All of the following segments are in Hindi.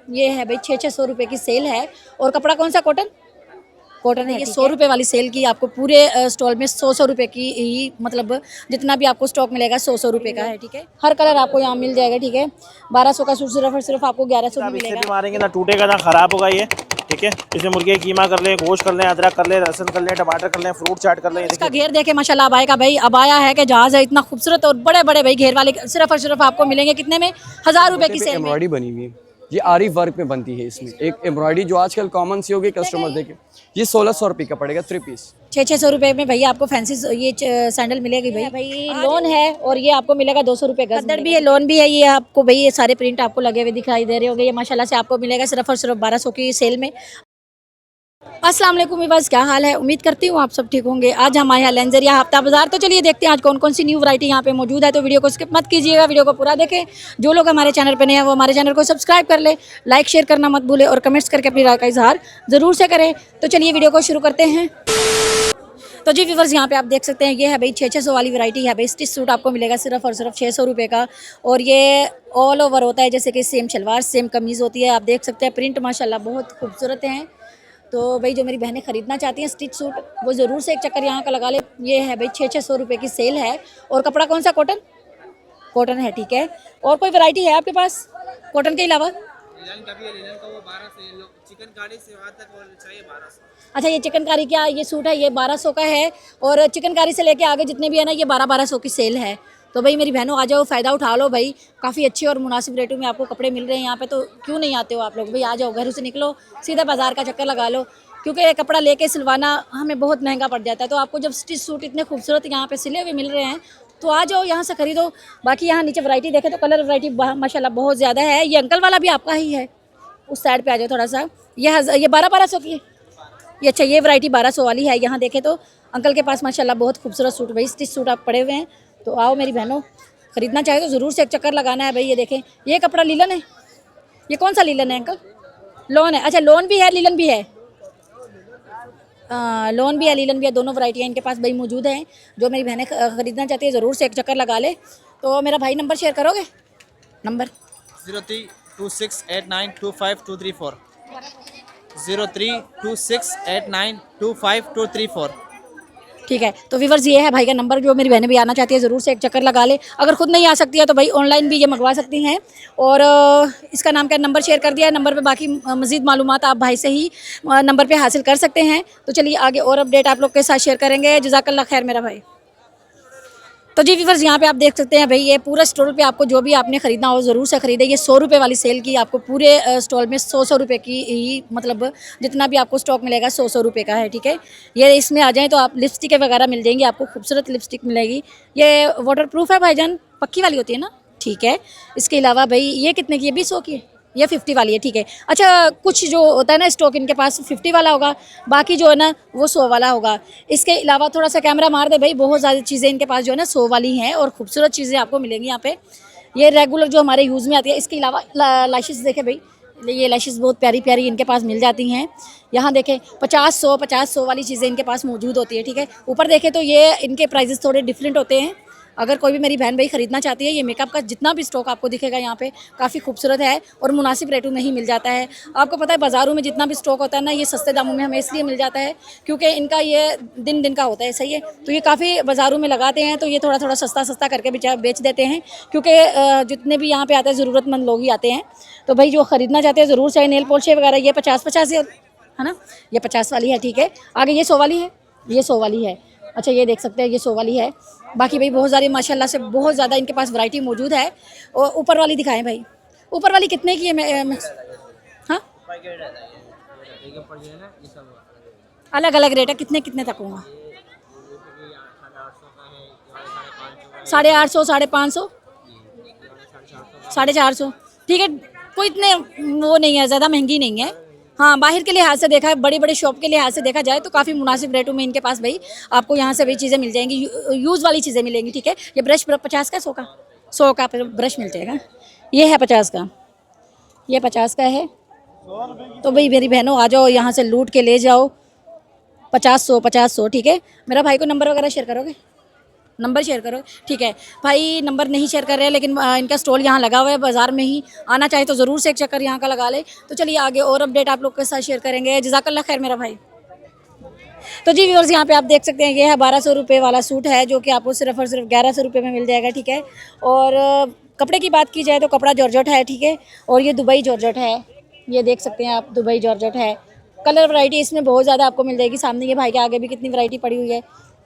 ये है भाई 600 रुपये की सेल है। और कपड़ा कौन सा? कॉटन, कॉटन है। ये 100 रुपये वाली सेल की आपको पूरे स्टॉल में 100 रुपये की ही, मतलब जितना भी आपको स्टॉक मिलेगा 100 रुपये का है, ठीक है। हर कलर आपको यहाँ मिल जाएगा, ठीक है। 1200 का सूट सिर्फ और सिर्फ आपको 1100 में मिलेगा। मारेंगे ना टूटेगा ना खराब होगा ये, ठीक है। इसमें मुर्गे कीमा कर लें, गोश्त कर लें, अदरक कर लें, लहसुन कर लें, टमाटर कर लें, फ्रूट चाट कर लें। इसका घेर देखे माशाल्लाह अबाया का भाई, अबाया है कि जहाज है, इतना खूबसूरत और बड़े बड़े भाई घेर वाले सिर्फ और सिर्फ आपको मिलेंगे कितने में? 1000 रुपये की सेल में। एम्ब्रॉयडरी बनी हुई है, ये आरी वर्क में बनती है। इसमें एक एम्ब्रॉयडरी जो आजकल कॉमन सी होगी, कस्टमर देखे। ये 1600 रुपये का पड़ेगा 3 पीस। 600 रुपये में भैया आपको फैंसी ये सैंडल मिलेगी भाई। भाई लोन है और ये आपको मिलेगा 200 रुपये गज। खद्दर भी है, लोन भी है। ये आपको भाई ये सारे प्रिंट आपको लगे हुए दिखाई दे रहे होंगे। ये माशाल्लाह से आपको मिलेगा सिर्फ और सिर्फ 1200 की सेल में। अस्सलाम वालेकुम बस, क्या हाल है? उम्मीद करती हूँ आप सब ठीक होंगे। आज हम आए हैं लेंजरिया हफ्ता बाजार। तो चलिए देखते हैं आज कौन कौन सी न्यू वैरायटी यहाँ पे मौजूद है। तो वीडियो को स्किप मत कीजिएगा, वीडियो को पूरा देखें। जो लोग हमारे चैनल पे नए हैं वो हमारे चैनल को सब्सक्राइब कर ले, लाइक शेयर करना मत भूले और कमेंट्स करके अपनी राय का इजहार ज़रूर से करें। तो चलिए वीडियो को शुरू करते हैं। तो जी व्यूवर्स, यहाँ पे आप देख सकते हैं ये है भाई 600 वाली वैरायटी है भाई। स्टिच सूट आपको मिलेगा सिर्फ और सिर्फ 600 रुपये का। और ये ऑल ओवर होता है, जैसे कि सेम शलवार सेम कमीज़ होती है। आप देख सकते हैं प्रिंट माशाल्लाह बहुत खूबसूरत हैं। तो भाई जो मेरी बहनें ख़रीदना चाहती हैं स्टिच सूट, वो ज़रूर से एक चक्कर यहाँ का लगा ले। ये है भाई 600 रुपये की सेल है। और कपड़ा कौन सा? कॉटन, कॉटन है, ठीक है। और कोई वैरायटी है आपके पास कॉटन के अलावा? अच्छा, ये चिकनकारी क्या ये सूट है, ये 1200 का है। और चिकनकारी से लेके आगे जितने भी है ना, ये 1200 की सेल है। तो भाई मेरी बहनों आ जाओ, फ़ायदा उठा लो भाई। काफ़ी अच्छे और मुनासिब रेटों में आपको कपड़े मिल रहे हैं यहाँ पे। तो क्यों नहीं आते हो आप लोग? भाई आ जाओ, घर से निकलो सीधा बाज़ार का चक्कर लगा लो, क्योंकि ये कपड़ा लेके सिलवाना हमें बहुत महंगा पड़ जाता है। तो आपको जब स्टिच सूट इतने खूबसूरत यहाँ पे सिले हुए मिल रहे हैं तो आ जाओ यहाँ से ख़रीदो। बाकी यहाँ नीचे वैरायटी देखें तो कलर वैरायटी माशाल्लाह बहुत ज़्यादा है। ये अंकल वाला भी आपका ही है, उस साइड पे आ जाओ थोड़ा सा। ये 1200 की है ये। अच्छा, ये वैरायटी 1200 वाली है। यहाँ देखें तो अंकल के पास माशाल्लाह बहुत खूबसूरत सूट भाई स्टिच सूट आप पड़े हुए हैं। तो आओ मेरी बहनों, ख़रीदना चाहे तो ज़रूर से एक चक्कर लगाना है भाई। ये देखें, ये कपड़ा लीलन है। ये कौन सा लीलन है अंकल? लोन है। अच्छा, लोन भी है लीलन भी है। लोन भी है लीलन भी है, दोनों वैरायटियाँ इनके पास भाई मौजूद हैं। जो मेरी बहनें ख़रीदना चाहती है ज़रूर से एक चक्कर लगा ले। तो मेरा भाई नंबर शेयर करोगे? नंबर 0326892524 0326892524। ठीक है। तो व्यूअर्स ये है भाई का नंबर। जो मेरी बहनें भी आना चाहती है ज़रूर से एक चक्कर लगा ले। अगर खुद नहीं आ सकती है तो भाई ऑनलाइन भी ये मंगवा सकती हैं। और इसका नाम क्या, नंबर शेयर कर दिया है। नंबर पे बाकी मज़ीद मालूमात आप भाई से ही नंबर पे हासिल कर सकते हैं। तो चलिए आगे और अपडेट आप लोग के साथ शेयर करेंगे। जज़ाकल्लाह खैर मेरा भाई। तो जी व्यूअर्स, यहाँ पे आप देख सकते हैं भाई ये पूरा स्टॉल पे आपको जो भी आपने ख़रीदना हो ज़रूर से ख़रीदे। ये 100 रुपये वाली सेल की आपको पूरे स्टॉल में 100 रुपये की ही, मतलब जितना भी आपको स्टॉक मिलेगा 100 रुपये का है, ठीक है। ये इसमें आ जाएँ तो आप लिपस्टिक वगैरह मिल जाएंगी, आपको खूबसूरत लिपस्टिक मिलेगी। ये वाटर प्रूफ है भाईजान, पक्की वाली होती है ना, ठीक है। इसके अलावा भाई ये कितने की है? 200 की है। ये 50 वाली है, ठीक है। अच्छा, कुछ जो होता है ना स्टॉक इनके पास 50 वाला होगा, बाकी जो है ना वो 100 वाला होगा। इसके अलावा थोड़ा सा कैमरा मार दे भाई, बहुत ज़्यादा चीज़ें इनके पास जो है ना 100 वाली हैं और खूबसूरत चीज़ें आपको मिलेंगी यहाँ पे। ये रेगुलर जो हमारे यूज़ में आती है। इसके अलावा लैशेस देखें भाई, ये लैशेस बहुत प्यारी प्यारी इनके पास मिल जाती हैं। यहाँ देखें 50-100 वाली चीज़ें इनके पास मौजूद होती है, ठीक है। ऊपर देखें तो ये इनके प्राइजेस थोड़े डिफरेंट होते हैं। अगर कोई भी मेरी बहन भाई ख़रीदना चाहती है, ये मेकअप का जितना भी स्टॉक आपको दिखेगा यहाँ पे काफ़ी खूबसूरत है और मुनासिब रेटों में ही मिल जाता है। आपको पता है बाज़ारों में जितना भी स्टॉक होता है ना, ये सस्ते दामों में हमें इसलिए मिल जाता है क्योंकि इनका ये दिन दिन का होता है, सही है। तो ये काफ़ी बाज़ारों में लगाते हैं, तो ये थोड़ा थोड़ा सस्ता करके बेच देते हैं, क्योंकि जितने भी यहाँ पर आते हैं ज़रूरतमंद लोग ही आते हैं। तो भाई जो ख़रीदना चाहते हैं ज़रूर से। नेल पॉलिश वगैरह ये 50-50 है ना, ये 50 वाली है, ठीक है। आगे ये 100 वाली है, ये 100 वाली है। अच्छा, ये देख सकते हैं ये 100 वाली है। बाकी भाई बहुत सारी माशाल्लाह से बहुत ज़्यादा इनके पास वैरायटी मौजूद है। और ऊपर वाली दिखाएं भाई, ऊपर वाली कितने की है? हाँ, अलग अलग रेट है। कितने कितने तक होगा? 850, 550, 450, ठीक है। कोई इतने वो नहीं है, ज़्यादा महंगी नहीं है। हाँ, बाहर के लिहाज से देखा है, बड़ी बड़ी शॉप के लिहाज से देखा जाए तो काफ़ी मुनासिब रेटों में इनके पास भाई आपको यहाँ से भी चीज़ें मिल जाएंगी, यूज़ वाली चीज़ें मिलेंगी, ठीक है। ये ब्रश 50 का, 100 का ब्रश मिल जाएगा। ये है 50 का, ये 50 का है। तो भाई मेरी बहनों आ जाओ यहाँ से लूट के ले जाओ। 50-100, 50-100, ठीक है। मेरा भाई को नंबर वगैरह शेयर करोगे? नंबर शेयर करो, ठीक है भाई। नंबर नहीं शेयर कर रहे हैं, लेकिन इनका स्टॉल यहाँ लगा हुआ है बाज़ार में ही, आना चाहे तो ज़रूर से एक चक्कर यहाँ का लगा ले। तो चलिए आगे और अपडेट आप लोग के साथ शेयर करेंगे। जज़ाकल्लाह खैर मेरा भाई। तो जी व्यूअर्स, यहाँ पे आप देख सकते हैं ये है 1200 रुपये वाला सूट है, जो कि आपको सिर्फ और सिर्फ 1100 रुपये में मिल जाएगा, ठीक है। और कपड़े की बात की जाए तो कपड़ा जॉर्जेट है, ठीक है। और ये दुबई जॉर्जेट है, ये देख सकते हैं आप, दुबई जॉर्जेट है। कलर वैरायटी इसमें बहुत ज़्यादा आपको मिल जाएगी। सामने ये भाई के आगे भी कितनी वैरायटी पड़ी हुई है,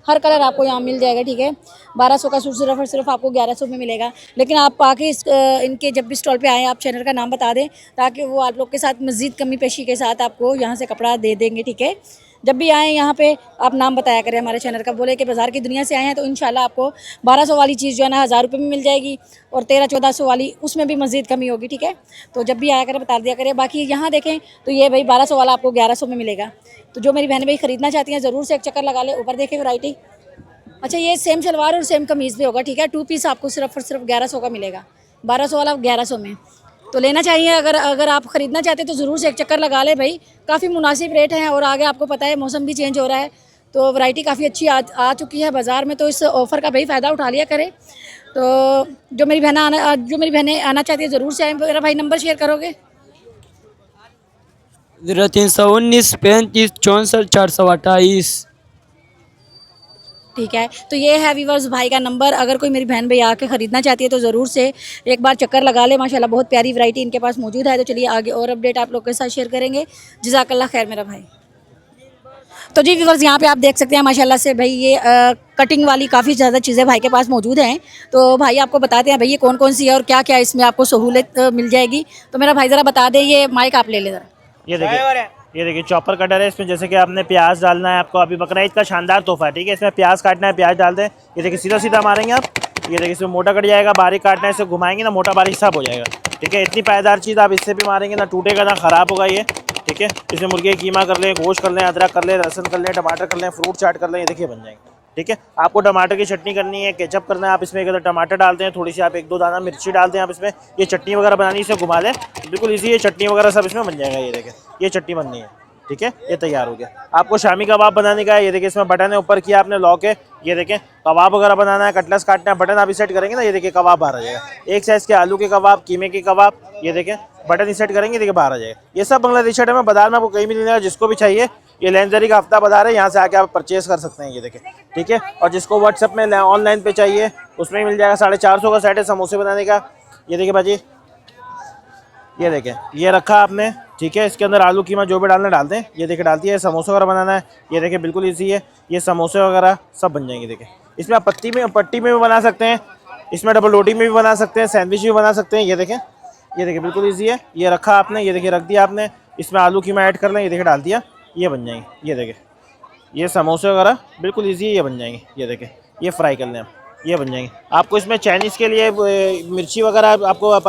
हर कलर आपको यहाँ मिल जाएगा, ठीक है। 1200 का सूट सिर्फ और सिर्फ आपको 1100 में मिलेगा। लेकिन आप आके इनके जब भी स्टॉल पे आएँ, आप चैनल का नाम बता दें, ताकि वो आप लोग के साथ मज़ीद कमी पेशी के साथ आपको यहाँ से कपड़ा दे देंगे, ठीक है। जब भी आएँ यहाँ पे आप नाम बताया करें हमारे चैनल का, बोले कि बाज़ार की दुनिया से आए हैं, तो इंशाल्लाह आपको 1200 वाली चीज़ जो है ना 1000 रुपये में मिल जाएगी, और 1300-1400 वाली उसमें भी मज़ीद कमी होगी, ठीक है। तो जब भी आया करें बता दिया करें। बाकी यहाँ देखें तो ये भाई 1200 वाला आपको 1100 में मिलेगा। तो जो मेरी बहनें भाई ख़रीदना चाहती हैं ज़रूर से एक चक्कर लगा ले। ऊपर देखें वैरायटी। अच्छा, ये सेम सलवार और सेम कमीज़ भी होगा, ठीक है। 2 पीस आपको सिर्फ और सिर्फ 1100 का मिलेगा, 1200 वाला 1100 में। तो लेना चाहिए, अगर आप ख़रीदना चाहते तो ज़रूर से एक चक्कर लगा ले भाई। काफ़ी मुनासिब रेट हैं, और आगे आपको पता है मौसम भी चेंज हो रहा है, तो वैरायटी काफ़ी अच्छी आ चुकी है बाज़ार में। तो इस ऑफ़र का भाई फ़ायदा उठा लिया करें। तो जो मेरी बहनें आना चाहती है ज़रूर से आए। मेरा भाई नंबर शेयर करोगे? 0319 35 64 428। ठीक है, तो ये है व्यूअर्स भाई का नंबर। अगर कोई मेरी बहन भाई आके ख़रीदना चाहती है तो ज़रूर से एक बार चक्कर लगा ले। माशाल्लाह बहुत प्यारी वैरायटी इनके पास मौजूद है। तो चलिए आगे और अपडेट आप लोग के साथ शेयर करेंगे। जज़ाकल्लाह खैर मेरा भाई। तो जी व्यूअर्स, यहाँ पे आप देख सकते हैं माशाल्लाह से भाई ये कटिंग वाली काफ़ी ज़्यादा चीज़ें भाई के पास मौजूद हैं। तो भाई आपको बताते हैं भाई ये कौन कौन सी है और क्या क्या इसमें आपको सहूलत मिल जाएगी। तो मेरा भाई ज़रा बता दें, ये माइक आप ले ले ज़रा। ये देखिए चॉपर कटर है। इसमें जैसे कि आपने प्याज डालना है, आपको अभी बकरा ईद का शानदार तोहफा है, ठीक है। इसमें प्याज काटना है, प्याज डाल दें। ये देखिए सीधा सीधा मारेंगे आप, ये देखिए इसमें मोटा कट जाएगा। बारीक काटना है, इसे घुमाएंगे ना मोटा बारीक सब हो जाएगा, ठीक है। इतनी पायदार चीज़ आप इससे भी मारेंगे ना टूटेगा ना ख़राब होगा ये, ठीक है। इसमें मुर्गे कीमा कर लें, गोश्त कर लें, अदरक कर लें, लहसुन कर लें, टमाटर कर लें, फ्रूट चाट कर लें, ये देखिए बन जाएंगे, ठीक है। आपको टमाटर की चटनी करनी है, केचप करना है, आप इसमें अगर टमाटर डालते हैं, थोड़ी सी आप 1-2 दाना मिर्ची डालते हैं आप इसमें। ये चटनी वगैरह बनानी, इसे घुमा लें, बिल्कुल इजी। ये चटनी वगैरह सब इसमें बन जाएगा। ये देखें ये चटनी बननी है, ठीक है। ये तैयार हो गया। आपको शामी कबाब बनाने का है, ये देखिए इसमें बटन है, ऊपर किया आपने लॉक है। ये देखें कबाब वगैरह बनाना है, कटलेस काटना है, बटन आप इस सेट करेंगे ना, ये देखिए कबाब बाहर आ जाएगा। एक साइज़ के आलू के कबाब, कीमे के कबाब, ये देखें बटन इस सेट करेंगे, देखिए बाहर आ जाएगा। ये सब बांग्लादेशी आइटम है, बाजार में आपको कहीं भी नहीं मिलेगा। जिसको भी चाहिए, ये लेंजरी का हफ्ता बाजार है, यहाँ से आके आप परचेज़ कर सकते हैं, ये देखें, ठीक है। और जिसको व्हाट्सएप में ऑनलाइन पे चाहिए उसमें मिल जाएगा। 450 का सेट है समोसे बनाने का। ये देखिए भाजी, ये देखें ये रखा आपने, ठीक है। इसके अंदर आलू कीमा जो भी डालना डाल दें, ये देखिए डालती है। समोसे वगैरह बनाना है, ये देखिए बिल्कुल ईजी है। ये समोसे वगैरह सब बन जाएंगे, देखें। इसमें आप पट्टी में भी बना सकते हैं, इसमें डबल रोटी में भी बना सकते हैं, सैंडविच भी बना सकते हैं। ये देखें बिल्कुल ईजी है। ये रखा आपने, ये देखिए रख दिया आपने, इसमें आलू कीमा ऐड कर लें, ये देखिए डाल दिया, ये बन जाएंगे। ये देखें ये समोसे वगैरह बिल्कुल ईजी है, ये बन जाएंगे। ये देखें ये फ्राई कर लें आप, ये बन जाएंगे। आपको इसमें चाइनीज़ के लिए मिर्ची वगैरह, आपको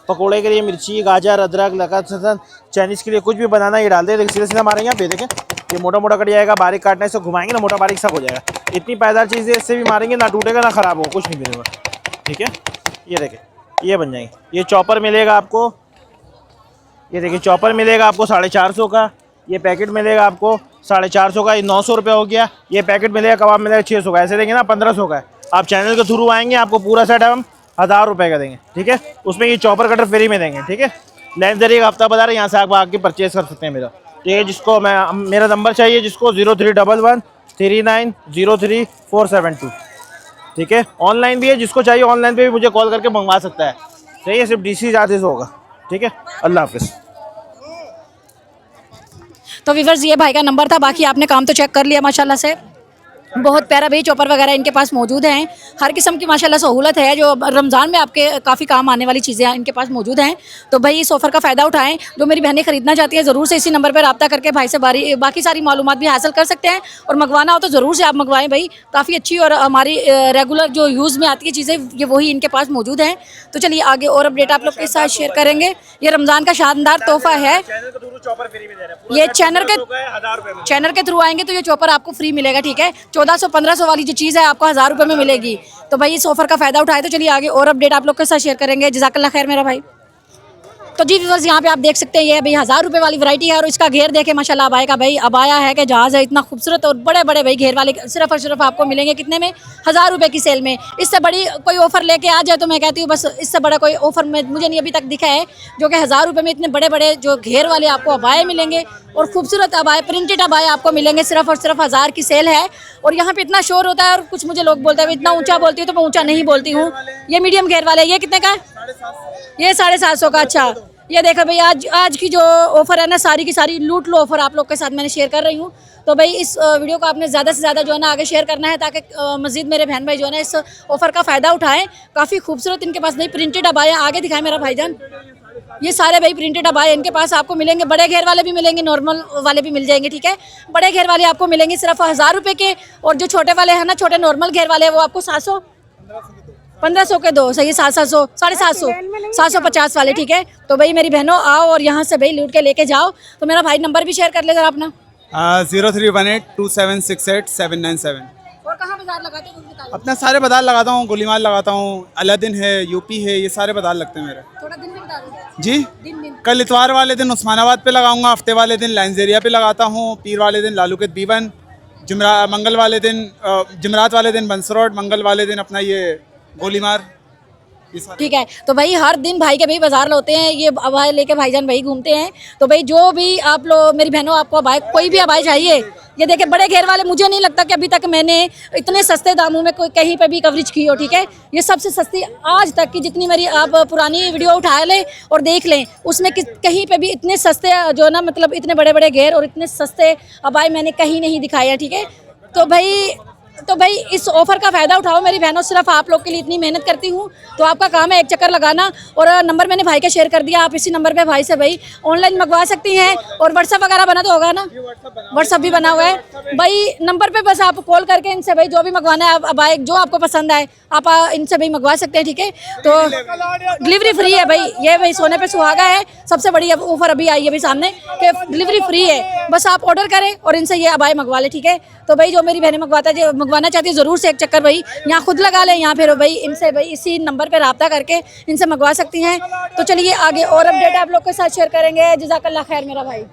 पकोड़े के लिए मिर्ची, गाजर, अदरक, लहसुन, चाइनीज़ के लिए कुछ भी बनाना, ये डाल दे। देखिए सीधा सीधा मारेंगे आप, ये देखें ये मोटा मोटा कट जाएगा। बारीक काटना है, इसे घुमाएंगे ना मोटा बारीक सब हो जाएगा। इतनी पायदार चीज़ है, इससे भी मारेंगे ना टूटेगा ना ख़राब हो, कुछ नहीं मिलेगा, ठीक है। ये देखें ये बन जाएंगे। ये चॉपर मिलेगा आपको, ये देखिए चॉपर मिलेगा आपको 450 का। ये पैकेट मिलेगा आपको 450 का, ये 900 रुपये हो गया। ये पैकेट मिलेगा, कबाब मिलेगा 600 का। ऐसे देंगे ना 1500 का है। आप चैनल के थ्रू आएंगे, आपको पूरा सेट हम 1000 रुपये का देंगे, ठीक है। उसमें ये चॉपर कटर फ्री में देंगे, ठीक है। लेंजरी का हफ्ता बाजार है, यहाँ से आप आके परचेज़ कर सकते हैं मेरा, ठीक है। जिसको मेरा नंबर चाहिए, जिसको 0311 39 03 472, ठीक है। ऑनलाइन भी है, जिसको चाहिए ऑनलाइन पे भी मुझे कॉल करके मंगवा सकता है, ठीक है। सिर्फ DC चार्जेस होगा, ठीक है। अल्लाह हाफिज़। तो व्यूअर्स ये भाई का नंबर था। बाकी आपने काम तो चेक कर लिया माशाल्लाह से, बहुत प्यारा भाई चॉपर वगैरह इनके पास मौजूद हैं। हर किस्म की माशाल्लाह सहूलत है, जो रमज़ान में आपके काफ़ी काम आने वाली चीज़ें इनके पास मौजूद हैं। तो भाई इस ऑफ़र का फ़ायदा उठाएं। जो मेरी बहनें ख़रीदना चाहती हैं ज़रूर से इसी नंबर पर रब्ता करके भाई से बाकी सारी मालूमात भी हासिल कर सकते हैं। और मंगवाना हो तो ज़रूर से आप मंगवाएं भाई, काफ़ी अच्छी और हमारी रेगुलर जो यूज़ में आती है चीज़ें, ये वही इनके पास मौजूद हैं। तो चलिए आगे और अपडेट आप लोग के साथ शेयर करेंगे। ये रमज़ान का शानदार तोहफ़ा है। ये चैनल के थ्रू आएंगे तो ये चॉपर आपको फ्री मिलेगा, ठीक है। 1400-1500 वाली जो चीज़ है आपको 1000 रुपये में मिलेगी। तो भाई इस ऑफ़र का फ़ायदा उठाए। तो चलिए आगे और अपडेट आप लोग के साथ शेयर करेंगे। जज़ाकल्लाह खैर मेरा भाई। तो जी व्यूअर्स यहाँ पे आप देख सकते हैं ये भाई 1000 रुपये वाली वैरायटी है और इसका घेर देखे माशाल्लाह अबाया का भाई अबाया है कि जहाज़ है इतना खूबसूरत और बड़े बड़े भाई घेर वाले सिर्फ और सिर्फ आपको मिलेंगे कितने में 1000 रुपये की सेल में। इससे बड़ी कोई ऑफर लेके आ जाए तो मैं कहती हूँ बस इससे बड़ा कोई ऑफर में मुझे नहीं अभी तक दिखा है जो कि 1000 रुपये में इतने बड़े बड़े जो घेर वाले आपको अबाए मिलेंगे और खूबसूरत अबाए प्रिंटेड अबाए आपको मिलेंगे सिर्फ और सिर्फ 1000 की सेल है। और यहाँ पे इतना शोर होता है और कुछ मुझे लोग बोलते हैं इतना ऊंचा बोलती हूँ तो मैं ऊंचा नहीं बोलती हूँ। ये मीडियम घेर वाले ये कितने का है? ये 750 का। अच्छा ये देखो भाई आज की जो ऑफर है ना सारी की सारी लूट लो ऑफर आप लोग के साथ मैंने शेयर कर रही हूँ। तो भाई इस वीडियो को आपने ज़्यादा से ज़्यादा जो है ना आगे शेयर करना है ताकि मज़ीद मेरे बहन भाई जो है ना इस ऑफर का फ़ायदा उठाएं। काफ़ी खूबसूरत इनके पास नहीं प्रिंटेड अबाया आगे दिखाए मेरा भाईजान। ये सारे भाई प्रिंटेड अबाए इनके पास आपको मिलेंगे, बड़े घेर वाले भी मिलेंगे, नॉर्मल वाले भी मिल जाएंगे। ठीक है, बड़े घेर वाले आपको मिलेंगे सिर्फ 1000 रुपये के और जो छोटे वाले हैं ना छोटे नॉर्मल घेर वाले वो आपको 700 1500 के दो। सही 700 750 750 वाले। ठीक है, तो भाई मेरी बहनों आओ और यहाँ से भाई लूट के लेके जाओ। तो मेरा भाई नंबर भी शेयर कर ले जरा अपना। 0318276797। और कहाँ बाजार लगाते हो बताओ। अपना सारे बाजार लगाता हूँ, गोलीमाल लगाता हूँ, अलादीन है, यूपी है, ये सारे बाजार लगते हैं मेरे। थोड़ा दिन भी बता दो। जी दिन कल इतवार वाले दिन उस्मानाबाद पे लगाऊंगा, हफ्ते वाले दिन लाइंजेरिया पे लगाता हूँ, पीर वाले दिन लालूकेत बीवन, मंगल वाले दिन जुमरात वाले दिन बंसरोड, मंगल वाले दिन अपना ये गोलीमार। ठीक है, तो भाई हर दिन भाई के भाई बाजार होते हैं, ये अबाई लेके भाईजान भाई घूमते हैं। तो भाई जो भी आप लोग मेरी बहनों आपको अबाई कोई भी अबाई चाहिए ये देखिए बड़े घेर वाले मुझे नहीं लगता कि अभी तक मैंने इतने सस्ते दामों में कोई कहीं पे भी कवरेज की हो। ठीक है, ये सबसे सस्ती आज तक की जितनी मेरी आप पुरानी वीडियो उठा लें और देख लें उसमें कहीं पे भी इतने सस्ते जो ना मतलब इतने बड़े बड़े घेर और इतने सस्ते अबाई मैंने कहीं नहीं दिखाए हैं। ठीक है, तो भाई इस ऑफर का फ़ायदा उठाओ मेरी बहनों। सिर्फ आप लोग के लिए इतनी मेहनत करती हूँ तो आपका काम है एक चक्कर लगाना। और नंबर मैंने भाई का शेयर कर दिया, आप इसी नंबर पे भाई से भाई ऑनलाइन मंगवा सकती हैं। और व्हाट्सअप वगैरह बना तो होगा ना, व्हाट्सअप भी बना हुआ है भाई। नंबर पे बस आप कॉल करके इनसे भाई जो भी मंगवाना है अब आए जो आपको पसंद आए आप इनसे भाई मंगवा सकते हैं। ठीक है, तो डिलीवरी फ्री है भाई, ये भाई सोने पे सुहागा है। सबसे बड़ी ऑफर अभी आई है भाई सामने कि डिलीवरी फ्री है, बस आप ऑर्डर करें और इनसे ये अबाई मंगवा लें। ठीक है, तो भाई जो मेरी बहनें मंगवाना चाहती है ज़रूर से एक चक्कर भाई यहाँ खुद लगा लें या फिर भाई इनसे भाई इसी नंबर पर रब्ता करके इनसे मंगवा सकती हैं। तो चलिए आगे और अपडेट आप लोग के साथ शेयर करेंगे। जज़ाकल्लाह खैर मेरा भाई।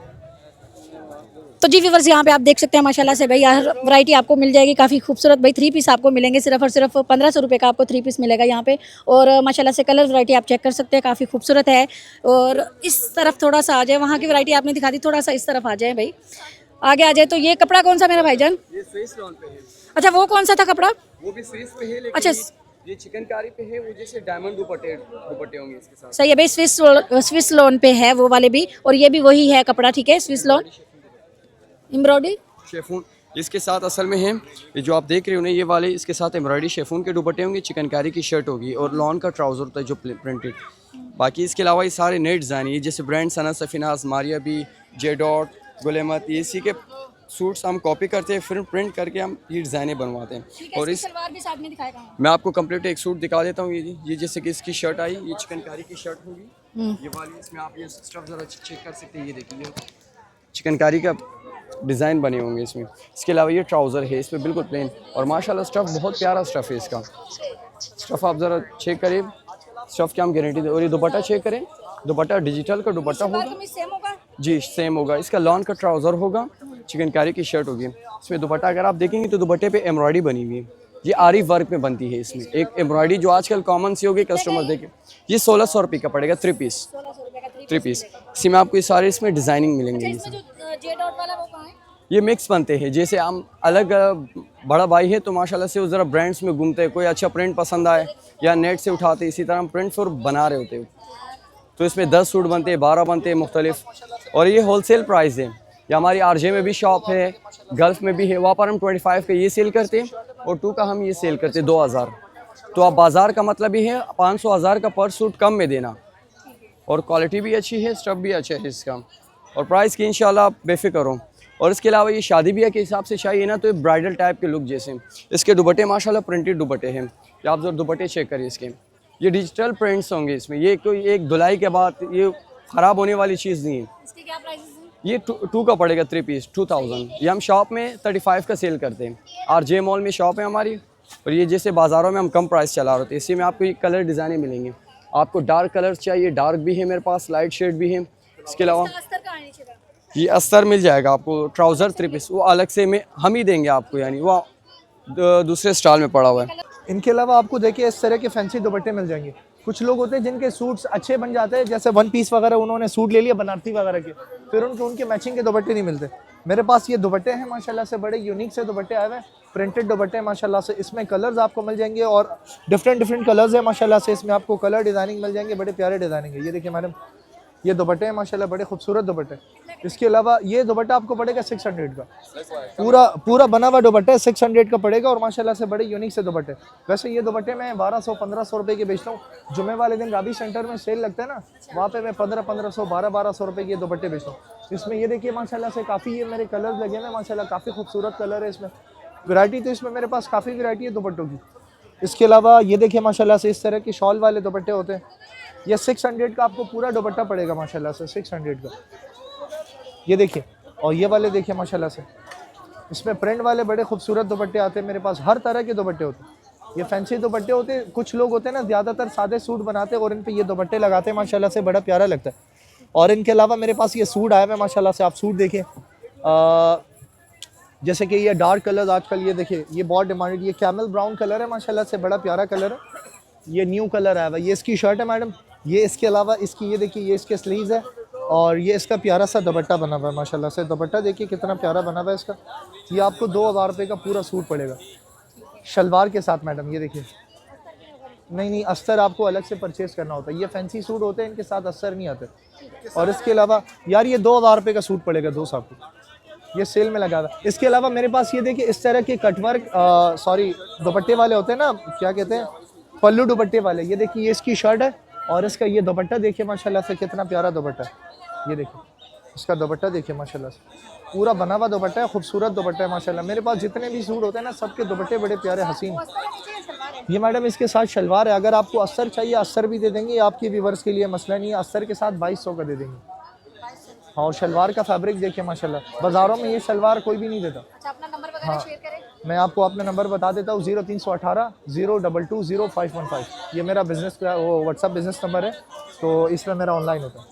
तो जी व्यूअर्स यहाँ पे आप देख सकते हैं माशाल्लाह से भाई हर वैरायटी आपको मिल जाएगी काफ़ी खूबसूरत भाई। 3 पीस आपको मिलेंगे सिर्फ और सिर्फ 1500 रुपये का आपको 3 पीस मिलेगा यहाँ पे। और माशाल्लाह से कलर वैरायटी आप चेक कर सकते हैं काफ़ी खूबसूरत है। और इस तरफ थोड़ा सा आ जाए, वहाँ की वैरायटी आपने दिखा दी, थोड़ा सा इस तरफ आ जाए भाई, आगे आ जाए। तो ये कपड़ा कौन सा मेरा भाईजान? ये स्विस लॉन पे है। अच्छा वो कौन सा था कपड़ा? वो भी स्विस पे है, लेकिन अच्छा ये चिकनकारी पे है, वो जैसे डायमंड दुपट्टे होंगे इसके साथ। सही है भाई, स्विस लोन पे है वो वाले भी और ये भी वही है कपड़ा। ठीक है, स्विस लोन एम्ब्रॉयडरी शेफून इसके साथ असल में है। ये जो आप देख रहे हो ना ये वाले इसके साथ एम्ब्रॉयडरी शेफून के दुपट्टे होंगे, चिकनकारी की शर्ट होगी और लॉन का ट्राउज़र होता है जो प्रिंटेड। बाकी इसके अलावा ये सारे नेट डिज़ाइन है, जैसे brand Sana Safinaz, Maria B, J dot, गुलेमत, ये इसी के सूट्स हम कॉपी करते हैं फिर प्रिंट करके हम ये डिज़ाइनें बनवाते हैं। और इस सलवार भी साथ में दिखाएगा। मैं आपको कंप्लीट एक सूट दिखा देता हूँ। ये जैसे कि इसकी शर्ट आई, ये चिकनकारी की शर्ट होगी ये वाली। इसमें आप ये स्टफ ज़रा चेक कर सकते हैं, ये देखिए चिकनकारी का डिज़ाइन बने होंगे इसमें। इसके अलावा ये ट्राउज़र है, इस पर बिल्कुल प्लेन और माशाल्लाह स्टफ़ बहुत प्यारा स्टफ़ है इसका। स्टफ़ आप ज़रा चेक करें, स्टफ़ की हम गारंटी दे। और ये दुपट्टा चेक करें, दुपट्टा डिजिटल का दुपट्टा होगा जी, सेम होगा। इसका लॉन का ट्राउज़र होगा, चिकनकारी की शर्ट होगी। इसमें दुपट्टा अगर आप देखेंगे तो दुपट्टे पे एम्ब्रॉयडरी बनी हुई है, ये आरी वर्क में बनती है। इसमें एक एम्ब्रॉयडरी जो आजकल कॉमन सी होगी कस्टमर देखे, ये 1600 रुपये का पड़ेगा 3 पीस। 3 पीस इसी में आपको ये सारे इसमें डिज़ाइनिंग मिलेंगे। ये मिक्स बनते हैं, जैसे हम अलग बड़ा भाई है तो माशाल्लाह से वो ज़रा ब्रांड्स में घूमते हैं, कोई अच्छा प्रिंट पसंद आए या नेट से उठाते, इसी तरह हम प्रिंट फिर बना रहे होते हैं। तो इसमें 10 सूट बनते हैं, 12 बनते हैं मुख्तलिफ। और ये होलसेल प्राइस है। ये हमारी आरजे में भी शॉप है, गल्फ़ में भी है, वहाँ पर हम 25 का ये सेल करते हैं और 2 का हम ये सेल करते हैं 2000। तो आप बाज़ार का मतलब ही है 500-1000 का पर सूट कम में देना। और क्वालिटी भी अच्छी है, स्टफ़ भी अच्छा है इसका, और प्राइस की इंशाल्लाह आप बेफिक्र हो। और इसके अलावा ये शादी ब्याह के हिसाब से चाहिए ना तो ये ब्राइडल टाइप के लुक जैसे। इसके दुपट्टे माशाल्लाह प्रिंटेड दुपट्टे हैं, ये आप जरा दुपट्टे चेक करिए इसके, ये डिजिटल प्रिंट्स होंगे इसमें। ये कोई एक धुलाई के बाद ये ख़राब होने वाली चीज़ नहीं है। इसके क्या प्राइस है? ये 2 का पड़ेगा 3 पीस 2000। ये हम शॉप में 35 का सेल करते हैं, आरजे मॉल में शॉप है हमारी। और ये जैसे बाज़ारों में हम कम प्राइस चला रहे होते हैं, इसी में आपको ये कलर डिज़ाइनें मिलेंगे। आपको डार्क कलर चाहिए, डार्क भी है मेरे पास, लाइट शेड भी है। इसके अलावा ये अस्तर मिल जाएगा आपको, ट्राउज़र 3 पीस, वो अलग से हम ही देंगे आपको, यानी वो दूसरे स्टाइल में पड़ा हुआ है। इनके अलावा आपको देखिए इस तरह के फैंसी दुपट्टे मिल जाएंगे। कुछ लोग होते हैं जिनके सूट्स अच्छे बन जाते हैं, जैसे 1 पीस वगैरह उन्होंने सूट ले लिया बनारसी वगैरह के, फिर उनके मैचिंग के दुपट्टे नहीं मिलते। मेरे पास ये दुपट्टे हैं माशाल्लाह से, बड़े यूनिक से दुपट्टे आए हुए हैं, प्रिंटेड दुपट्टे हैं माशाल्लाह से। इसमें कलर्स आपको मिल जाएंगे और डिफरेंट कलर्स हैं माशाल्लाह से। इसमें आपको कलर डिज़ाइनिंग मिल जाएंगे, बड़े प्यारे डिज़ाइनिंग है। ये देखिए मैडम, ये दुपट्टे हैं माशाल्लाह, बड़े खूबसूरत दुपट्टे। इसके अलावा ये दुपट्टा आपको पड़ेगा 600 का, पूरा बना हुआ दुपट्टा है, 600 का पड़ेगा और माशाल्लाह से बड़े यूनिक से दुपट्टे। वैसे ये दुपट्टे मैं 1200-1500 रुपये के बेचता हूँ। जुमे वाले दिन राबी सेंटर में सेल लगता है ना, वहाँ पे मैं 1500, 1200 रुपये के दुपट्टे बेचता हूँ। इसमें ये देखिए माशाल्लाह से काफ़ी ये मेरे कलर लगे हैं माशाल्लाह, काफ़ी खूबसूरत कलर है इसमें। वैरायटी तो इसमें मेरे पास काफ़ी वैरायटी है दुपट्टों की। इसके अलावा ये देखिए माशाल्लाह से इस तरह के शॉल वाले दुपट्टे होते हैं। ये 600 का आपको पूरा दुपट्टा पड़ेगा माशाल्लाह से, 600 का। ये देखिए, और ये वाले देखिए माशाल्लाह से, इसमें प्रिंट वाले बड़े खूबसूरत दुपट्टे आते हैं मेरे पास, हर तरह के दुपट्टे होते हैं। ये फैंसी दुपट्टे होते हैं। कुछ लोग होते हैं ना ज़्यादातर सादे सूट बनाते हैं और इन पे ये दुपट्टे लगाते हैं माशाल्लाह से, बड़ा प्यारा लगता है। और इनके अलावा मेरे पास ये सूट आए हुए हैं माशाल्लाह से, आप सूट देखिए, जैसे कि ये डार्क कलर्स आजकल ये देखिए, ये बहुत डिमांडेड, ये कैमल ब्राउन कलर है माशाल्लाह से, बड़ा प्यारा कलर है। ये न्यू कलर आया हुआ है। ये इसकी शर्ट है मैडम। ये इसके अलावा इसकी ये देखिए, ये इसके स्लीव्स है और ये इसका प्यारा सा दुपट्टा बना हुआ है माशाल्लाह से। दुपट्टा देखिए कितना प्यारा बना हुआ है इसका। ये आपको 2000 रुपये का पूरा सूट पड़ेगा शलवार के साथ मैडम। ये देखिए, नहीं अस्तर आपको अलग से परचेज़ करना होता है। ये फैंसी सूट होते हैं, इनके साथ अस्तर नहीं आते। और इसके अलावा यार ये 2000 रुपये का सूट पड़ेगा दोस्त आपको, ये सेल में लगा हुआ है। इसके अलावा मेरे पास ये देखिए इस तरह के कटवर्क दुपट्टे वाले होते हैं ना, क्या कहते हैं, पल्लू दुपट्टे वाले। ये देखिए, ये इसकी शर्ट है और इसका ये दुपट्टा देखिए माशाल्लाह से, कितना प्यारा दुपट्टा है। ये देखिए, इसका दुपट्टा देखिए माशाल्लाह से, पूरा बना हुआ दुपट्टा है, खूबसूरत दुपट्टा है माशाल्लाह। मेरे पास जितने भी सूट होते हैं ना, सबके दुपट्टे बड़े प्यारे हसीन। ये मैडम इसके साथ शलवार है। अगर आपको अस्तर चाहिए, अस्तर भी दे देंगे, आपके व्यूवर्स के लिए मसला नहीं है। अस्तर के साथ 2200 का दे देंगे। हाँ, और शलवार का फैब्रिक देखिए माशाल्लाह, बाज़ारों में ये शलवार कोई भी नहीं देता। हाँ, मैं आपको अपना नंबर बता देता हूँ, 0318 022 0515। ये मेरा बिज़नेस का वो व्हाट्सअप बिज़नेस नंबर है, तो इसमें मेरा ऑनलाइन होता है।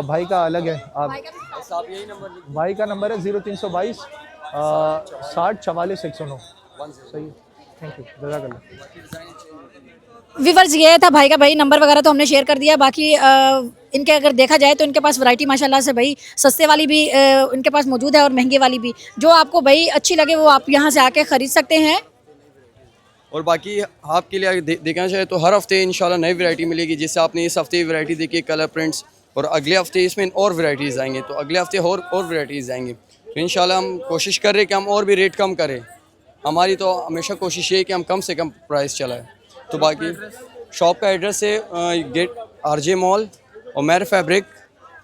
भाई का अलग है। आप यही नंबर, भाई का नंबर है 0322 60 44 109। सही, थैंक यू, जज़ाकल्लाह। व्यूअर्स, ये था भाई का, भाई नंबर वगैरह तो हमने शेयर कर दिया। बाकी इनके अगर देखा जाए तो इनके पास वैरायटी माशाल्लाह से भाई सस्ते वाली भी इनके पास मौजूद है और महंगे वाली भी। जो आपको भाई अच्छी लगे वो आप यहाँ से आके ख़रीद सकते हैं। और बाकी आपके लिए देखना चाहे तो हर हफ्ते इंशाल्लाह नई वैरायटी मिलेगी। जैसे आपने इस हफ्ते वैरायटी देखी कलर प्रिंट्स, और अगले हफ्ते इसमें और वैरायटीज़ आएंगे, तो अगले हफ्ते और वैरायटीज़ आएंगे। तो इंशाल्लाह हम कोशिश कर रहे हैं कि हम और भी रेट कम करें। हमारी तो हमेशा कोशिश ये है कि हम कम से कम प्राइस चलाएँ। तो बाकी शॉप का एड्रेस है gate RJ mall, Umair fabric,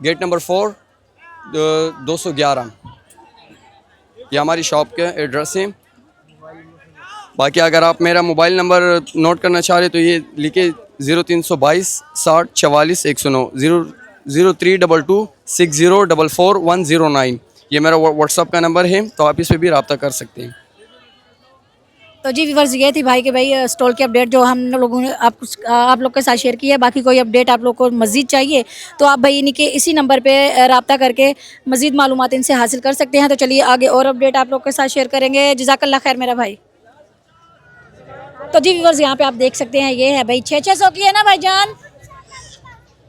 gate number 4 211। ये हमारी शॉप का एड्रेस है। बाकी अगर आप मेरा मोबाइल नंबर नोट करना चाह रहे तो ये लिखे 0322 60 44 109, 0322 6044 109। ये मेरा व्हाट्सअप का नंबर है, तो आप इस पर भी रब्ता कर सकते हैं। तो जी व्यूअर्स, ये थी भाई के भाई स्टॉल की अपडेट जो हम लोगों ने आप लोग के साथ शेयर की है। बाकी कोई अपडेट आप लोग को मज़ीद चाहिए तो आप भाई इन्हीं के इसी नंबर पे रब्ता करके मज़ीद मालूमात इनसे हासिल कर सकते हैं। तो चलिए आगे और अपडेट आप लोग के साथ शेयर करेंगे। जज़ाकल्लाह खैर मेरा भाई। तो जी व्यूअर्स, यहाँ पे आप देख सकते हैं, ये है भाई 600 की है ना भाईजान,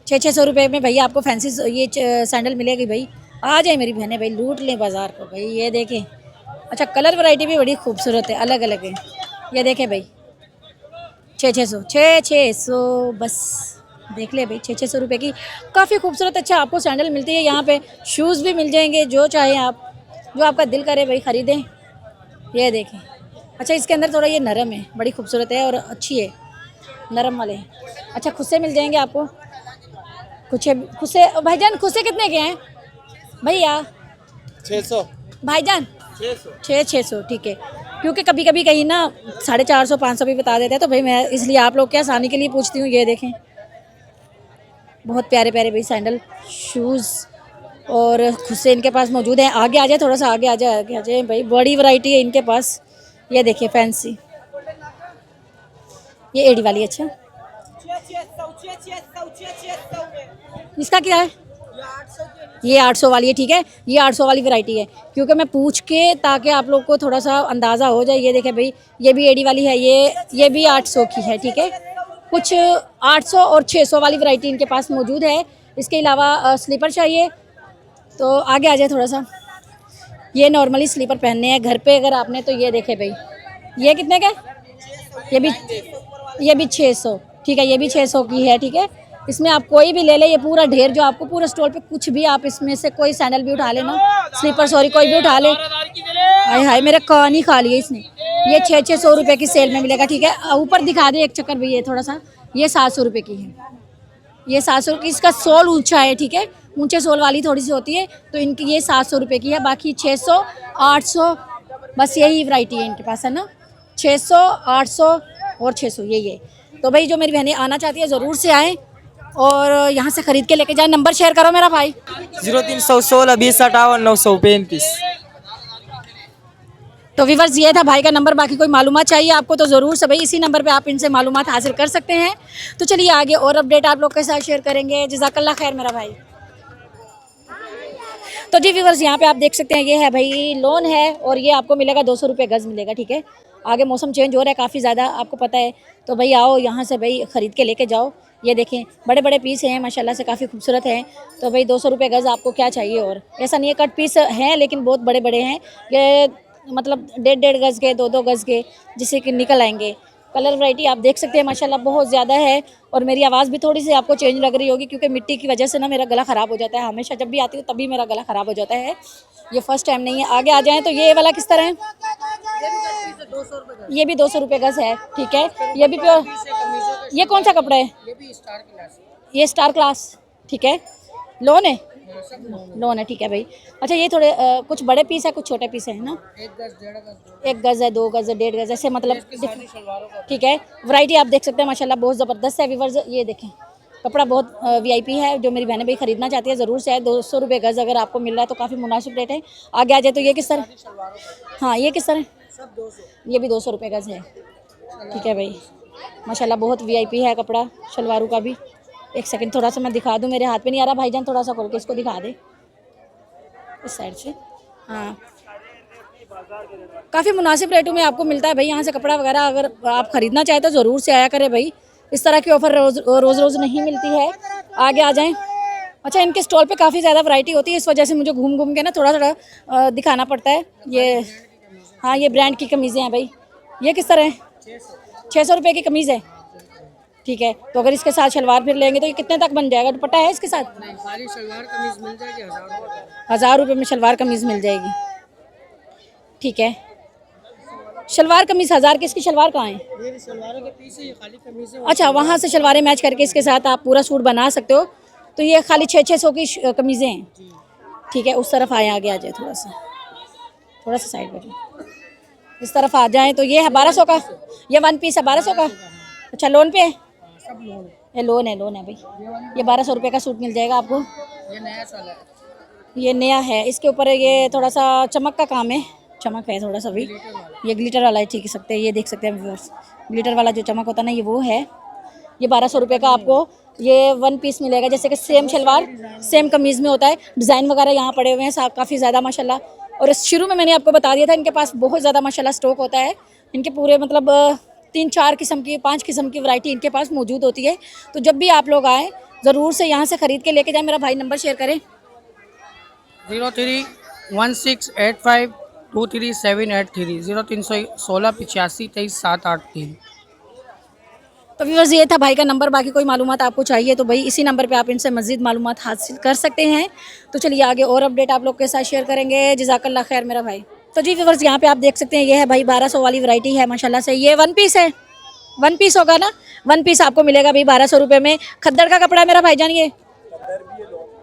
600 रुपये में भैया आपको फैंसी ये सैंडल मिलेगी। भाई आ जाए मेरी बहनें, भाई लूट लें बाज़ार को। भाई ये देखें, अच्छा कलर वैरायटी भी बड़ी खूबसूरत है, अलग अलग है। ये देखें भाई 600 बस देख ले भाई, 600 रुपये की काफ़ी खूबसूरत अच्छा आपको सैंडल मिलती है। यहाँ पे शूज़ भी मिल जाएंगे, जो चाहें आप, जो आपका दिल करे भाई ख़रीदें। ये देखें, अच्छा इसके अंदर थोड़ा ये नरम है, बड़ी खूबसूरत है और अच्छी है, नरम वाले हैं। अच्छा खुस्से मिल जाएंगे आपको, खुस्से भाईजान, खुस्से कितने के हैं भैया? 600 भाईजान 600 ठीक है, क्योंकि कभी कभी कहीं ना 450 500 भी बता देते हैं, तो भाई मैं इसलिए आप लोग के आसानी के लिए पूछती हूँ। ये देखें बहुत प्यारे प्यारे भाई सैंडल, शूज़ और खुस्से इनके पास मौजूद हैं। आगे आ जाए, थोड़ा सा आगे आ जाए भाई, बड़ी वैरायटी है इनके पास। ये देखिए फैंसी, ये एडी वाली, अच्छा इसका क्या है? ये 800 वाली है, ठीक है। ये 800 वाली वैरायटी है, क्योंकि मैं पूछ के ताकि आप लोग को थोड़ा सा अंदाज़ा हो जाए। ये देखें भाई, ये भी एडी वाली है, ये भी 800 की है, ठीक है। कुछ 800 और 600 वाली वैरायटी इनके पास मौजूद है। इसके अलावा स्लीपर चाहिए तो आगे आ जाए थोड़ा सा। ये नॉर्मली स्लीपर पहनने हैं घर पे अगर आपने, तो ये देखें भाई, ये कितने का है? ये भी 600, ठीक है। ये भी 600 की है, ठीक है। इसमें आप कोई भी ले ले, ये पूरा ढेर जो आपको पूरा स्टॉल पे, कुछ भी आप इसमें से कोई सैंडल भी उठा लेना, स्लीपर सॉरी कोई भी उठा ले। हाय हाय मेरा कान ही खा लिया इसने। ये 600 रुपये की सेल में मिलेगा, ठीक है। ऊपर दिखा दे एक चक्कर भी, ये थोड़ा सा, ये 700 रुपये की है। ये 700 की, इसका सोल ऊंचा है, ठीक है। ऊंचे सोल वाली थोड़ी सी होती है, तो इनकी ये 700 रुपये की है। बाकी 600, 800, बस यही वैरायटी है इनके पास, है ना। 600, 800 और 600, ये। तो भाई जो मेरी बहनें आना चाहती है ज़रूर से आएँ और यहाँ से ख़रीद के लेके जाए। नंबर शेयर करो मेरा भाई। 0316 20 58 935। तो व्यूअर्स ये था भाई का नंबर। बाकी कोई मालूमात चाहिए आपको तो ज़रूर से भाई इसी नंबर पे आप इनसे मालूमात हासिल कर सकते हैं। तो चलिए आगे और अपडेट आप लोग के साथ शेयर करेंगे। जज़ाकल्लाह खैर मेरा भाई। तो जी व्यूअर्स यहाँ पे आप देख सकते हैं, ये है भाई लोन है और ये आपको मिलेगा 200 रुपये गज़ मिलेगा, ठीक है। आगे मौसम चेंज हो रहा है काफ़ी ज़्यादा, आपको पता है। तो भाई आओ यहाँ से भाई ख़रीद के लेके जाओ। ये देखें बड़े बड़े पीस हैं माशाल्लाह से, काफ़ी खूबसूरत हैं। तो भाई 200 रुपये गज़ आपको क्या चाहिए और। ऐसा नहीं है, कट पीस हैं लेकिन बहुत बड़े बड़े हैं। ये मतलब 1.5 गज़ के, 2 गज़ के, जिससे कि निकल आएंगे। कलर वैरायटी आप देख सकते हैं माशाल्लाह बहुत ज़्यादा है। और मेरी आवाज़ भी थोड़ी सी आपको चेंज लग रही होगी, क्योंकि मिट्टी की वजह से ना मेरा गला ख़राब हो जाता है। हमेशा जब भी आती हूँ तभी मेरा गला ख़राब हो जाता है, ये फ़र्स्ट टाइम नहीं है। आगे आ जाएँ तो ये वाला किस तरह है? ये भी 200 रुपये गज़ है, ठीक है। ये भी प्योर। ये कौन सा कपड़ा है? ये स्टार क्लास, ठीक है। लोन है, लोन है, ठीक है भाई। अच्छा ये थोड़े कुछ बड़े पीस है, कुछ छोटे पीस है ना। 1 गज़ है, 2 गज़ है, 1.5 गज़, ऐसे मतलब, ठीक है। वैरायटी आप देख सकते हैं माशाल्लाह बहुत ज़बरदस्त है व्यूअर्स। ये देखें कपड़ा बहुत वीआईपी है। जो मेरी बहनें भाई ख़रीदना चाहती है ज़रूर से है। 200 रुपये गज़ अगर आपको मिल रहा है तो काफ़ी मुनासिब रेट है। आगे आ जाए तो ये किस तरह? हाँ ये किस तरह? ये भी 200 रुपये गज़ है, ठीक है भाई। माशाल्लाह बहुत वीआईपी है कपड़ा शलवारों का भी। एक सेकंड थोड़ा सा मैं दिखा दूँ, मेरे हाथ पे नहीं आ रहा भाईजान, थोड़ा सा खोल के इसको दिखा दे इस साइड से। हाँ काफ़ी मुनासिब रेटों में आपको मिलता है भाई यहाँ से कपड़ा वगैरह। अगर आप ख़रीदना चाहें तो ज़रूर से आया करें भाई, इस तरह की ऑफ़र रोज़ नहीं मिलती है। आगे आ जाएँ। अच्छा इनके स्टॉल पे काफ़ी ज़्यादा वैरायटी होती है, इस वजह से मुझे घूम घूम के ना थोड़ा दिखाना पड़ता है। ये हाँ ये ब्रांड की कमीज़ें हैं भाई। ये किस तरह है? 600 रुपये की कमीज़ है, ठीक है। तो अगर इसके साथ शलवार फिर लेंगे तो ये कितने तक बन जाएगा? दुपट्टा है इसके साथ? सारी शलवार कमीज मिल जाएगी 1000 रुपये में शलवार कमीज़ मिल जाएगी, ठीक है। शलवार कमीज़ 1000 की, इसकी शलवार कहाँ है? ये शलवारों के पीस है, ये खाली कमीज है। अच्छा वहाँ से शलवारें मैच करके इसके साथ आप पूरा सूट बना सकते हो। तो ये खाली 600 की कमीज़ें हैं, ठीक है। उस तरफ आए, आगे आ जाए थोड़ा सा साइड पर, इस तरफ आ जाएँ तो ये है 1200 का। ये 1 पीस है 1200 का। अच्छा लोन पे है? ये लोन है भाई। ये 1200 रुपये का सूट मिल जाएगा आपको। ये नया साल है, ये नया है, इसके ऊपर ये थोड़ा सा चमक का काम है, चमक है थोड़ा सा भी। ये ग्लिटर वाला है, ठीक है सकते हैं। ये देख सकते हैं व्यूअर्स, ग्लिटर वाला जो चमक होता है ना, ये वो है। ये 1200 रुपये का आपको ये 1 पीस मिलेगा, जैसे कि सेम शलवार सेम कमीज़ में होता है। डिज़ाइन वगैरह यहाँ पड़े हुए हैं काफ़ी ज़्यादा माशाल्लाह। और शुरू में मैंने आपको बता दिया था इनके पास बहुत ज़्यादा माशाल्लाह स्टॉक होता है। इनके पूरे मतलब 3-4 किस्म की 5 किस्म की वैरायटी इनके पास मौजूद होती है। तो जब भी आप लोग आएँ ज़रूर से यहाँ से ख़रीद के लेके जाएँ। मेरा भाई नंबर शेयर करें। 031685 23783 0316 85 23 783। तो व्यूअर्स ये था भाई का नंबर। बाकी कोई मालूमात आपको चाहिए तो भाई इसी नंबर पे आप इनसे मज़ीद मालूमात हासिल कर सकते हैं। तो चलिए आगे और अपडेट आप लोग के साथ शेयर करेंगे। जज़ाकल्लाह खैर मेरा भाई। तो जी व्यूअर्स यहाँ पे आप देख सकते हैं, ये है भाई 1200 वाली वैरायटी है माशाल्लाह से। ये 1 पीस है, 1 पीस होगा ना। 1 पीस आपको मिलेगा भाई 1200 रुपये में। खद्दड़ का कपड़ा है मेरा भाईजान, ये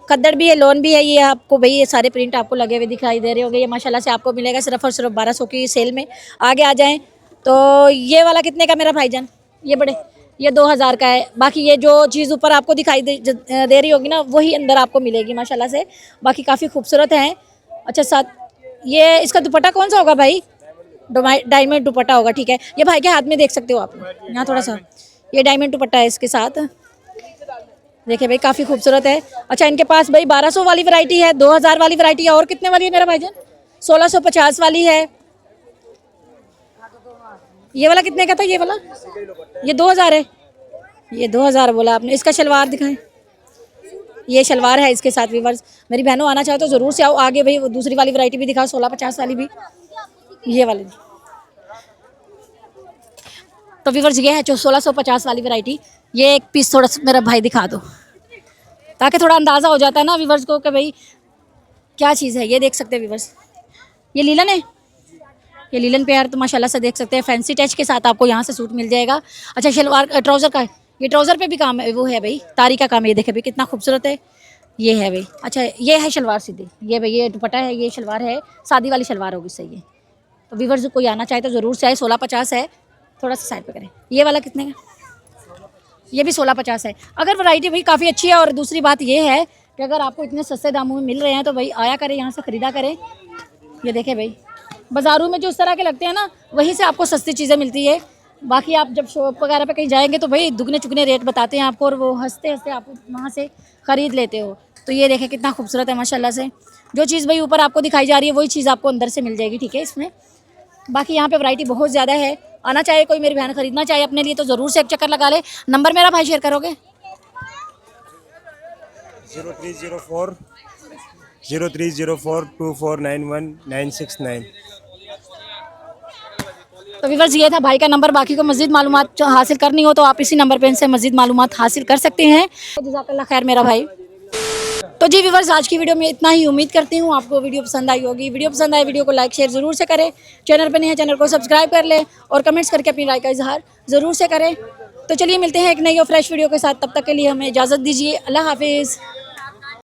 खद्दड़ भी है, लोन भी है। ये आपको भाई ये सारे प्रिंट आपको लगे हुए दिखाई दे रहे होंगे। ये माशाल्लाह से आपको मिलेगा सिर्फ और सिर्फ 1200 की सेल में। आगे आ जाएँ तो ये वाला कितने का मेरा भाईजान? ये बड़े, ये 2000 का है। बाकी ये जो चीज़ ऊपर आपको दिखाई दे रही होगी ना, वही अंदर आपको मिलेगी माशाल्लाह से। बाकी काफ़ी खूबसूरत हैं। अच्छा साथ ये इसका दुपट्टा कौन सा होगा भाई? डायमंड दुपट्टा होगा, ठीक है। ये भाई के हाथ में देख सकते हो आप यहाँ थोड़ा सा, ये डायमंड दुपट्टा है इसके साथ। देखिए भाई काफ़ी खूबसूरत है। अच्छा इनके पास भाई 1200 वाली वैरायटी है, 2000 वाली वैरायटी है, और कितने वाली है मेरा भाईजान? 1650 वाली है। ये वाला कितने का था ये वाला? ये 2000 है। ये 2000 बोला आपने। इसका शलवार दिखाएं। ये शलवार है इसके साथ व्यूअर्स। मेरी बहनों आना चाहे तो ज़रूर से आओ। आगे भाई वो दूसरी वाली वैरायटी भी दिखाओ, 1650 वाली भी, ये वाली। तो व्यूअर्स ये है जो 1650 वाली वैरायटी। ये एक पीस थोड़ा सा मेरा भाई दिखा दो, ताकि थोड़ा अंदाज़ा हो जाता है ना व्यूअर्स को कि भाई क्या चीज़ है। ये देख सकते हैं व्यूअर्स, ये लीलन है। ये लीलन पे यार तो माशाल्लाह से देख सकते हैं, फैंसी टच के साथ आपको यहाँ से सूट मिल जाएगा। अच्छा शलवार ट्राउज़र का है, ये ट्राउज़र पे भी काम है, वो है भाई तारी का काम है। ये देखे भाई कितना खूबसूरत है, ये है भाई। अच्छा ये है शलवार सीधी, ये भाई ये दुपट्टा है, ये शलवार है, शादी वाली शलवार होगी सही है। तो व्यूअर्स कोई आना चाहे तो ज़रूर से आए। 1650 है, थोड़ा सा साइड पे करें। ये वाला कितने का? ये भी 1650 है। अगर वैरायटी भाई काफ़ी अच्छी है, और दूसरी बात ये है कि अगर आपको इतने सस्ते दामों में मिल रहे हैं तो भाई आया करें, यहाँ से ख़रीदा करें। ये देखें भाई, बाज़ारों में जो इस तरह के लगते हैं ना, वहीं से आपको सस्ती चीज़ें मिलती है। बाकी आप जब शॉप वगैरह पे कहीं जाएंगे तो भाई दुगने चुगने रेट बताते हैं आपको, और वो हंसते हंसते आप वहाँ से ख़रीद लेते हो। तो ये देखें कितना खूबसूरत है माशाल्लाह से। जो चीज़ भाई ऊपर आपको दिखाई जा रही है वही चीज़ आपको अंदर से मिल जाएगी, ठीक है इसमें। बाकी यहाँ पे वैरायटी बहुत ज़्यादा है। आना चाहे कोई मेरी बहन खरीदना चाहे अपने लिए तो ज़रूर से एक चक्कर लगा ले। नंबर मेरा भाई शेयर करोगे? 030424919969। तो व्यूअर्स ये था भाई का नंबर। बाकी को मज़ीद मालूमात हासिल करनी हो तो आप इसी नंबर पे इनसे मज़ीद मालूमात हासिल कर सकते हैं। जज़ाकल्लाह खैर मेरा भाई। तो जी व्यूअर्स आज की वीडियो में इतना ही। उम्मीद करती हूँ आपको वीडियो पसंद आई होगी। वीडियो पसंद आए वीडियो को लाइक शेयर ज़रूर से करें। चैनल पर नहीं है चैनल को सब्सक्राइब कर लें, और कमेंट्स करके अपनी राय का इजहार ज़रूर से करें। तो चलिए मिलते हैं एक नई और फ्रेश वीडियो के साथ। तब तक के लिए हमें इजाज़त दीजिए। अल्लाह हाफिज़।